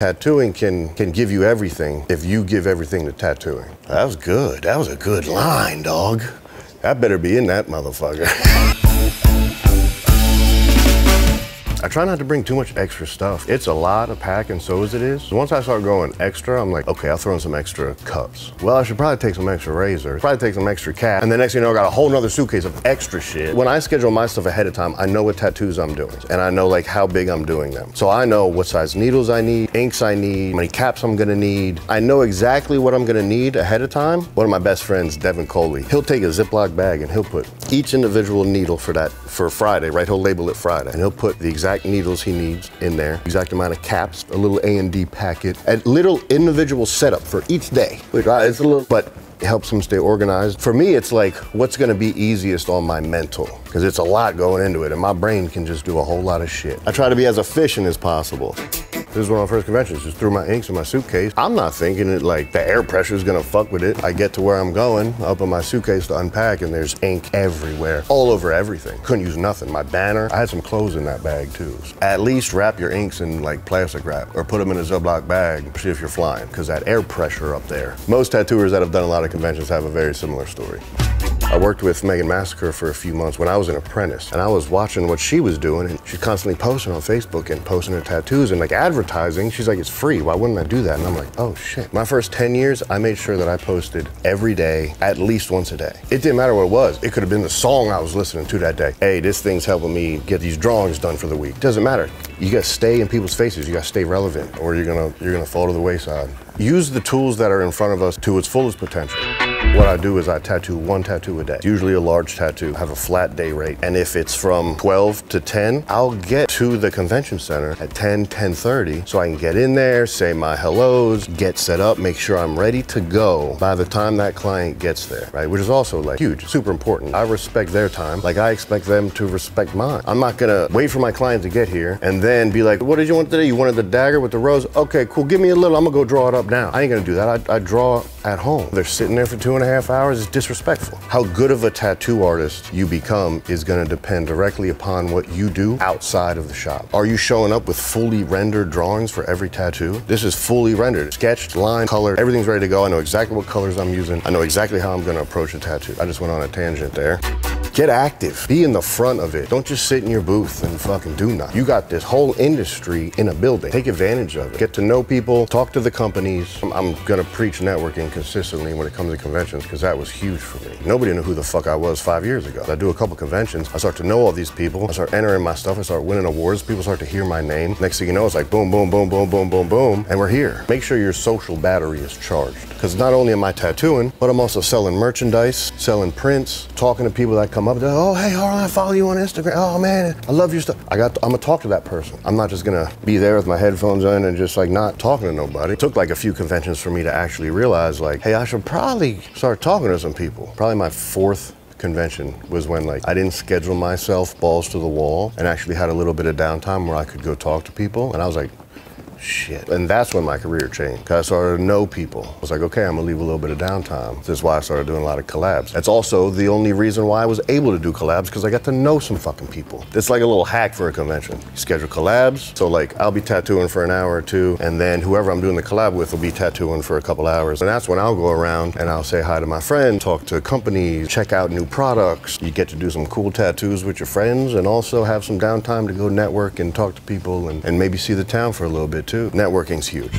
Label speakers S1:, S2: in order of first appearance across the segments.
S1: Tattooing can give you everything if you give everything to tattooing. That was good. That was a good line, dog. That better be in that motherfucker. I try not to bring too much extra stuff. It's a lot of pack and so as it is. Once I start going extra, I'm like, okay, I'll throw in some extra cups. Well, I should probably take some extra razors, probably take some extra cap. And the next thing you know, I got a whole nother suitcase of extra shit. When I schedule my stuff ahead of time, I know what tattoos I'm doing. And I know like how big I'm doing them. So I know what size needles I need, inks I need, how many caps I'm gonna need. I know exactly what I'm gonna need ahead of time. One of my best friends, Devin Coley, he'll take a Ziploc bag and he'll put each individual needle for Friday, right? He'll label it Friday. And he'll put the exact needles he needs in there, exact amount of caps, a little A&D packet, a little individual setup for each day. It's a little, but it helps him stay organized. For me, it's like, what's gonna be easiest on my mental? Because it's a lot going into it and my brain can just do a whole lot of shit. I try to be as efficient as possible. This is one of my first conventions, just threw my inks in my suitcase. I'm not thinking it like the air pressure is gonna fuck with it. I get to where I'm going, I open my suitcase to unpack and there's ink everywhere, all over everything. Couldn't use nothing. My banner, I had some clothes in that bag too. At least wrap your inks in like plastic wrap or put them in a Ziploc bag, especially if you're flying, because that air pressure up there. Most tattooers that have done a lot of conventions have a very similar story. I worked with Megan Massacre for a few months when I was an apprentice, and I was watching what she was doing, and she's constantly posting on Facebook and posting her tattoos and like advertising. She's like, it's free, why wouldn't I do that? And I'm like, oh shit. My first 10 years, I made sure that I posted every day, at least once a day. It didn't matter what it was. It could have been the song I was listening to that day. Hey, this thing's helping me get these drawings done for the week. Doesn't matter. You gotta stay in people's faces. You gotta stay relevant, or you're gonna fall to the wayside. Use the tools that are in front of us to its fullest potential. What I do is I tattoo one tattoo a day. It's usually a large tattoo. I have a flat day rate. And if it's from 12 to 10, I'll get to the convention center at 10, 10:30, so I can get in there, say my hellos, get set up, make sure I'm ready to go by the time that client gets there, right? Which is also like huge, super important. I respect their time, like I expect them to respect mine. I'm not gonna wait for my client to get here and then be like, what did you want today? You wanted the dagger with the rose? Okay, cool, give me a little, I'm gonna go draw it up now. I ain't gonna do that, I draw at home. They're sitting there for 2.5 hours, it's disrespectful. How good of a tattoo artist you become is gonna depend directly upon what you do outside of the shop. Are you showing up with fully rendered drawings for every tattoo? This is fully rendered, sketched, line, color, everything's ready to go. I know exactly what colors I'm using. I know exactly how I'm gonna approach a tattoo. I just went on a tangent there. Get active, be in the front of it. Don't just sit in your booth and fucking do nothing. You got this whole industry in a building. Take advantage of it. Get to know people, talk to the companies. I'm gonna preach networking consistently when it comes to conventions because that was huge for me. Nobody knew who the fuck I was 5 years ago. I do a couple conventions, I start to know all these people, I start entering my stuff, I start winning awards, people start to hear my name. Next thing you know, it's like boom, boom, boom, boom, boom, boom, boom, and we're here. Make sure your social battery is charged. Because not only am I tattooing, but I'm also selling merchandise, selling prints, talking to people that come up and say, oh, hey, Harlan, I follow you on Instagram. Oh man, I love your stuff. I'm gonna talk to that person. I'm not just gonna be there with my headphones on and just like not talking to nobody. It took like a few conventions for me to actually realize like, hey, I should probably start talking to some people. Probably my fourth convention was when like I didn't schedule myself balls to the wall and actually had a little bit of downtime where I could go talk to people. And I was like, shit. And that's when my career changed. Because I started to know people. I was like, okay, I'm gonna leave a little bit of downtime. This is why I started doing a lot of collabs. That's also the only reason why I was able to do collabs, because I got to know some fucking people. It's like a little hack for a convention. You schedule collabs, so like I'll be tattooing for an hour or two, and then whoever I'm doing the collab with will be tattooing for a couple hours. And that's when I'll go around and I'll say hi to my friend, talk to companies, check out new products. You get to do some cool tattoos with your friends and also have some downtime to go network and talk to people and maybe see the town for a little bit too. Networking's huge.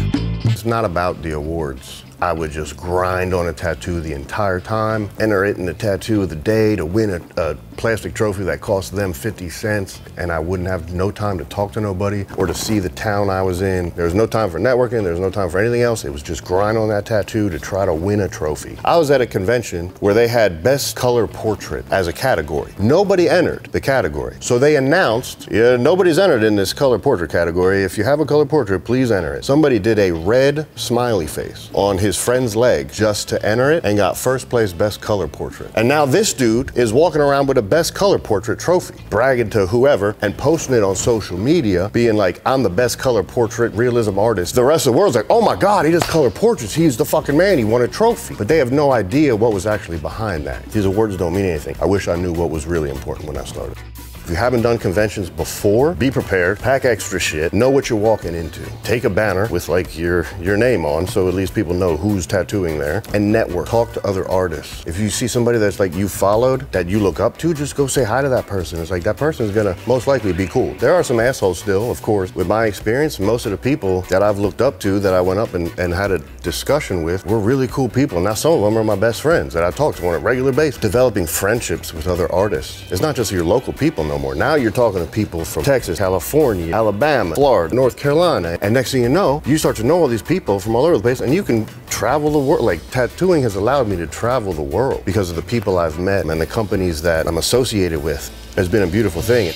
S1: It's not about the awards. I would just grind on a tattoo the entire time, enter it in the tattoo of the day to win a plastic trophy that cost them 50 cents, and I wouldn't have no time to talk to nobody or to see the town I was in. There was no time for networking, there was no time for anything else. It was just grind on that tattoo to try to win a trophy. I was at a convention where they had best color portrait as a category. Nobody entered the category. So they announced, yeah, nobody's entered in this color portrait category. If you have a color portrait, please enter it. Somebody did a red smiley face on his friend's leg just to enter it and got first place best color portrait. And now this dude is walking around with a best color portrait trophy, bragging to whoever and posting it on social media, being like, I'm the best color portrait realism artist. The rest of the world's like, oh my God, he does color portraits. He's the fucking man, he won a trophy. But they have no idea what was actually behind that. These awards don't mean anything. I wish I knew what was really important when I started. If you haven't done conventions before, be prepared, pack extra shit, know what you're walking into. Take a banner with like your name on, so at least people know who's tattooing there, and network. Talk to other artists. If you see somebody that's like you followed, that you look up to, just go say hi to that person. It's like that person is gonna most likely be cool. There are some assholes still, of course. With my experience, most of the people that I've looked up to, that I went up and had a discussion with, were really cool people. Now some of them are my best friends that I talk to on a regular basis. Developing friendships with other artists. It's not just your local people no more. Now you're talking to people from Texas, California, Alabama, Florida, North Carolina, and next thing you know, you start to know all these people from all over the place, and you can travel the world. Like, tattooing has allowed me to travel the world because of the people I've met and the companies that I'm associated with. It's been a beautiful thing.